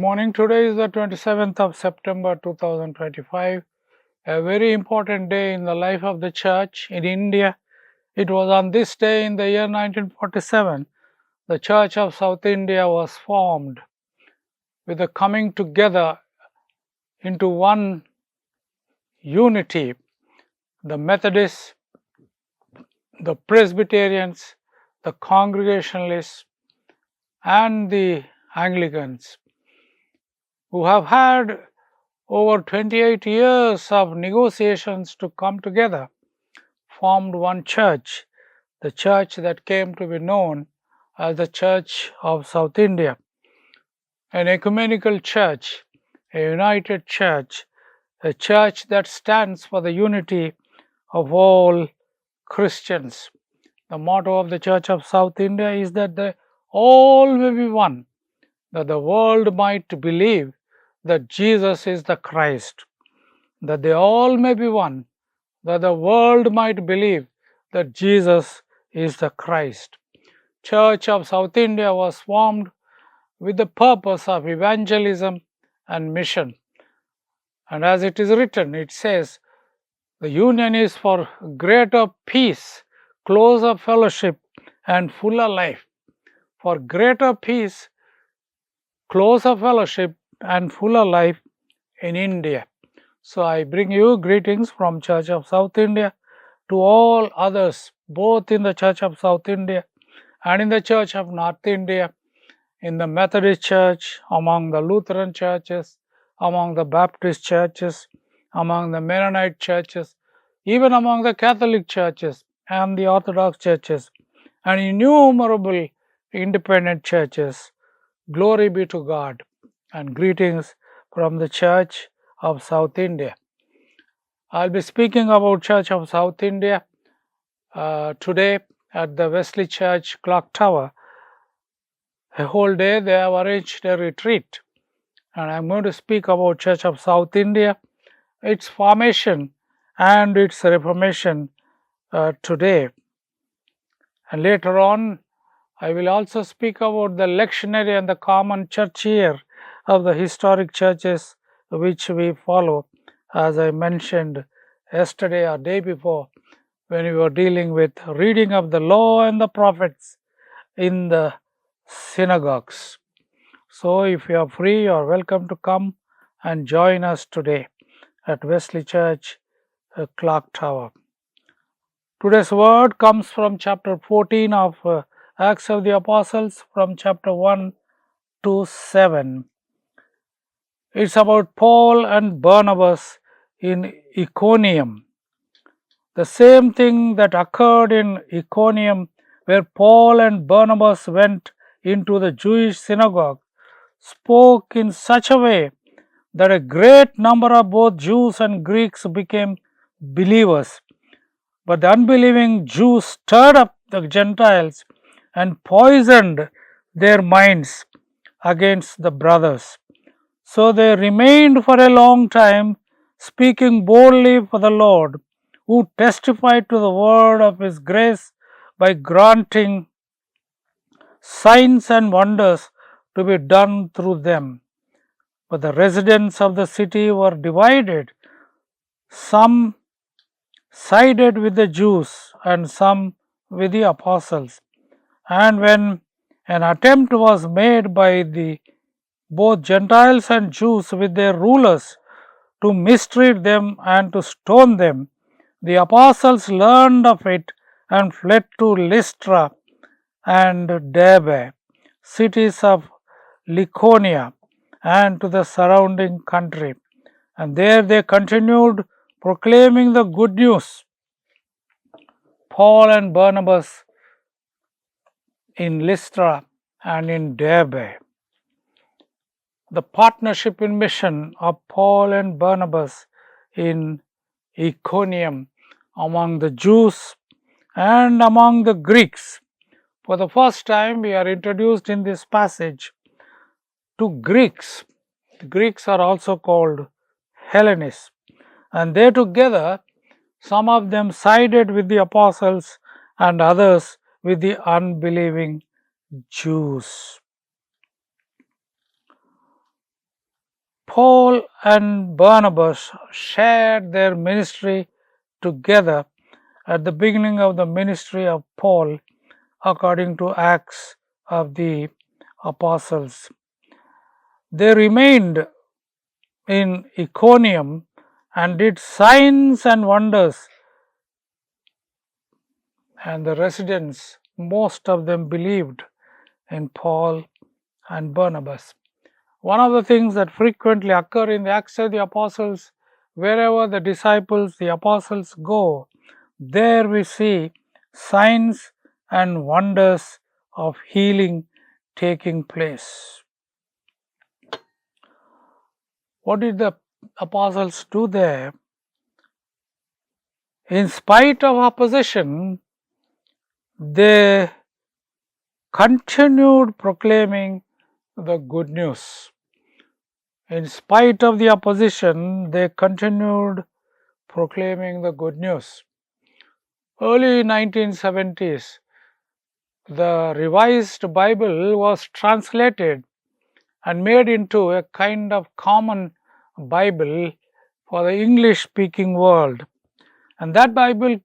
morning. Today is the 27th of September 2025, a very important day in the life of the church in India. It was on this day in the year 1947 the Church of South India was formed, with the coming together into one unity. The Methodists, the Presbyterians, the Congregationalists, and the Anglicans, who have had over 28 years of negotiations to come together, formed one church, the church that came to be known as the Church of South India, an ecumenical church, a united church, a church that stands for the unity of all Christians. The motto of the Church of South India is that they all may be one, that the world might believe that Jesus is the Christ, that they all may be one, that the world might believe that Jesus is the Christ. Church of South India was formed with the purpose of evangelism and mission. And as it is written, it says, the union is for greater peace, closer fellowship, and fuller life. For greater peace, closer fellowship, and fuller life in India. So I bring you greetings from Church of South India to all others, both in the Church of South India and in the Church of North India, in the Methodist Church, among the Lutheran churches, among the Baptist churches, among the Mennonite churches, even among the Catholic churches and the Orthodox churches, and innumerable independent churches. Glory be to God, and greetings from the Church of South India. I'll be speaking about Church of South India today at the Wesley Church Clock Tower. A whole day they have arranged a retreat, and I'm going to speak about Church of South India, its formation and its reformation today. And later on, I will also speak about the lectionary and the common church year of the historic churches which we follow, as I mentioned yesterday or day before when we were dealing with reading of the law and the prophets in the synagogues. So if you are free, you are welcome to come and join us today at Wesley Church Clock Tower. Today's word comes from chapter 14 of Acts of the Apostles, from chapter 1 to 7. It's about Paul and Barnabas in Iconium. The same thing that occurred in Iconium, where Paul and Barnabas went into the Jewish synagogue, spoke in such a way that a great number of both Jews and Greeks became believers. But the unbelieving Jews stirred up the Gentiles and poisoned their minds against the brothers. So they remained for a long time, speaking boldly for the Lord, who testified to the word of His grace by granting signs and wonders to be done through them. But the residents of the city were divided. Some sided with the Jews and some with the apostles. And when an attempt was made by both Gentiles and Jews with their rulers to mistreat them and to stone them, the apostles learned of it and fled to Lystra and Derbe, cities of Lycaonia, and to the surrounding country. And there they continued proclaiming the good news. Paul and Barnabas in Lystra and in Derbe. The partnership in mission of Paul and Barnabas in Iconium among the Jews and among the Greeks. For the first time, we are introduced in this passage to Greeks. The Greeks are also called Hellenists, and they together, some of them sided with the apostles and others with the unbelieving Jews. Paul and Barnabas shared their ministry together at the beginning of the ministry of Paul, according to Acts of the Apostles. They remained in Iconium and did signs and wonders, and the residents, most of them believed in Paul and Barnabas. One of the things that frequently occur in the Acts of the Apostles, wherever the disciples, the apostles go, there we see signs and wonders of healing taking place. What did the apostles do there? In spite of opposition, they continued proclaiming the good news. In spite of the opposition, they continued proclaiming the good news. Early 1970s, the Revised Bible was translated and made into a kind of common Bible for the English-speaking world. And that Bible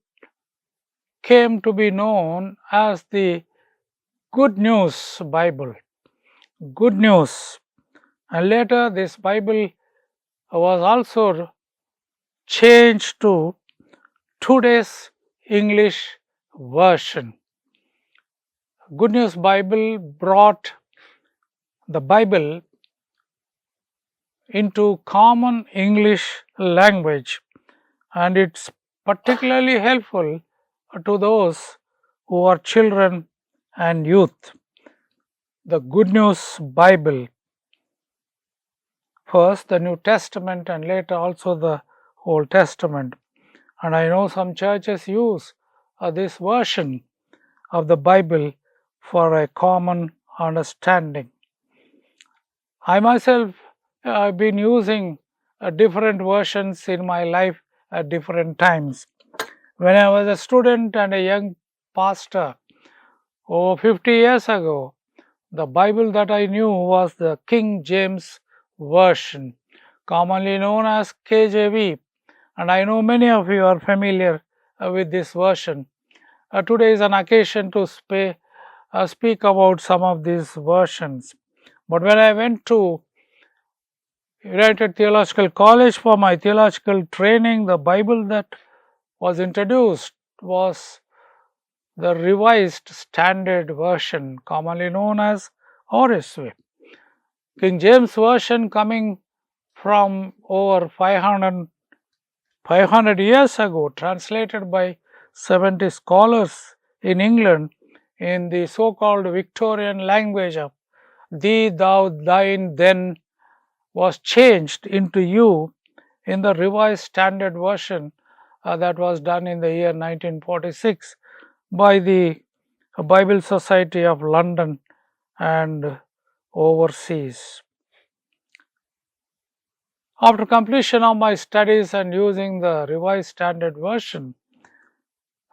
came to be known as the Good News Bible. Good News. And later this Bible was also changed to today's English version. Good News Bible brought the Bible into common English language, and it's particularly helpful to those who are children and youth. The Good News Bible, first the New Testament and later also the Old Testament. And I know some churches use this version of the Bible for a common understanding. I myself have been using different versions in my life at different times. When I was a student and a young pastor over 50 years ago, the Bible that I knew was the King James Version, commonly known as KJV, and I know many of you are familiar with this version. Today is an occasion to speak about some of these versions. But when I went to United Theological College for my theological training, the Bible that was introduced was the Revised Standard Version, commonly known as RSV. King James Version, coming from over 500 years ago, translated by 70 scholars in England in the so-called Victorian language of thee, thou, thine, then, was changed into you in the Revised Standard Version that was done in the year 1946 by the Bible Society of London and overseas. After completion of my studies and using the Revised Standard Version,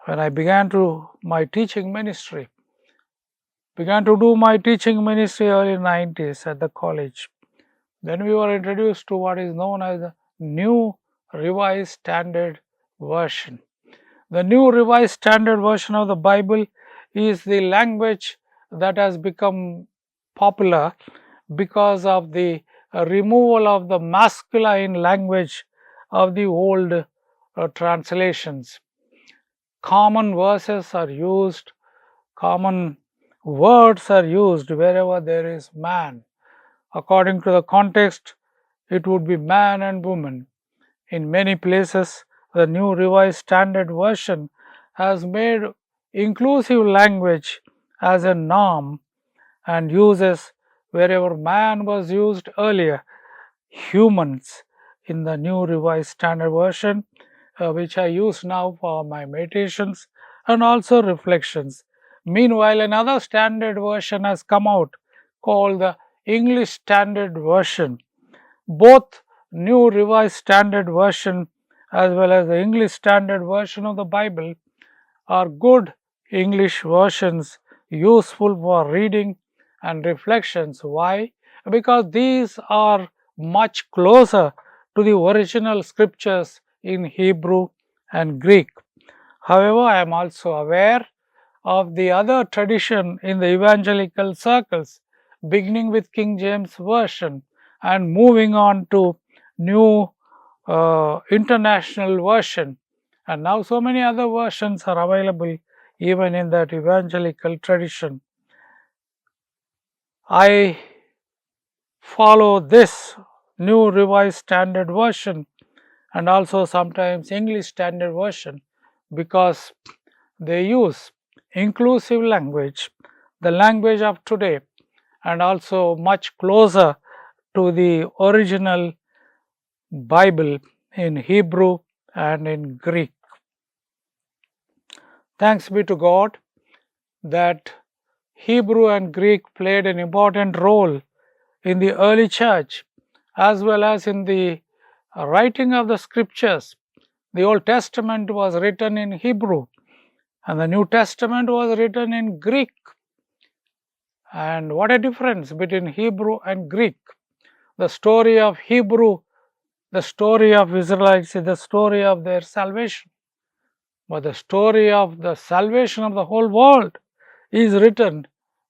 when I began to do my teaching ministry early 90s at the college, then we were introduced to what is known as the New Revised Standard Version. The New Revised Standard Version of the Bible is the language that has become popular because of the removal of the masculine language of the old translations. Common verses are used, common words are used wherever there is man. According to the context, it would be man and woman. In many places, the New Revised Standard Version has made inclusive language as a norm and uses, wherever man was used earlier, humans in the New Revised Standard Version, which I use now for my meditations and also reflections. Meanwhile, another standard version has come out called the English Standard Version. Both New Revised Standard Version as well as the English Standard Version of the Bible are good English versions, useful for reading and reflections. Why? Because these are much closer to the original scriptures in Hebrew and Greek. However, I am also aware of the other tradition in the evangelical circles, beginning with King James Version and moving on to New International Version. And now so many other versions are available even in that evangelical tradition. I follow this New Revised Standard Version and also sometimes English Standard Version because they use inclusive language, the language of today, and also much closer to the original Bible in Hebrew and in Greek. Thanks be to God that Hebrew and Greek played an important role in the early church as well as in the writing of the scriptures. The Old Testament was written in Hebrew and the New Testament was written in Greek. And what a difference between Hebrew and Greek. The story of Hebrew, the story of Israelites is the story of their salvation. But the story of the salvation of the whole world is written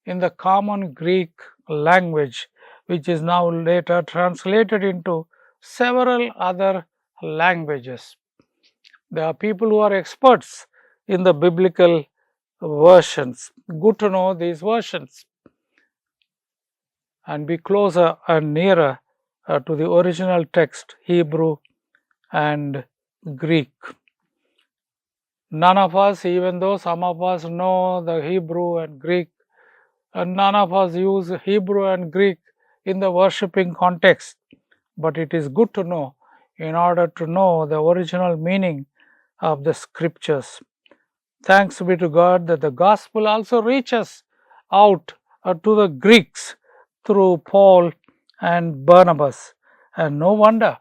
in the common Greek language, which is now later translated into several other languages. There are people who are experts in the biblical versions. Good to know these versions and be closer and nearer to the original text, Hebrew and Greek. None of us, even though some of us know the Hebrew and Greek, and none of us use Hebrew and Greek in the worshipping context, but it is good to know in order to know the original meaning of the scriptures. Thanks be to God that the gospel also reaches out to the Greeks through Paul and Barnabas, and no wonder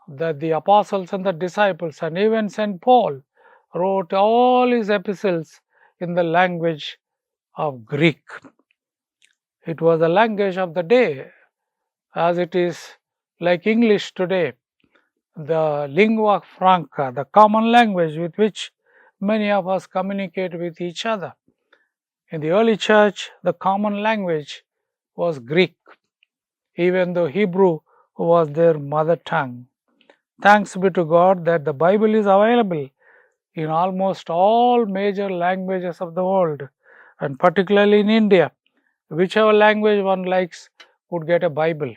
that the apostles and the disciples and even St. Paul wrote all his epistles in the language of Greek. It was the language of the day, as it is like English today, the lingua franca, the common language with which many of us communicate with each other. In the early church, the common language was Greek, even though Hebrew was their mother tongue. Thanks be to God that the Bible is available in almost all major languages of the world, and particularly in India. Whichever language one likes would get a Bible.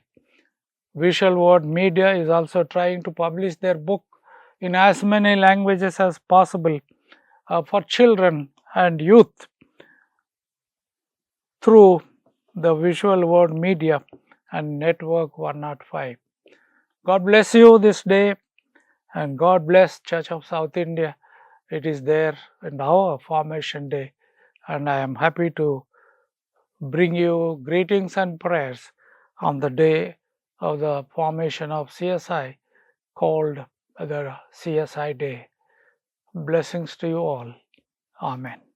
Visual Word Media is also trying to publish their book in as many languages as possible for children and youth through the Visual Word Media and Network 105. God bless you this day, and God bless Church of South India. It is there in our formation day, and I am happy to bring you greetings and prayers on the day of the formation of CSI, called the CSI Day. Blessings to you all. Amen.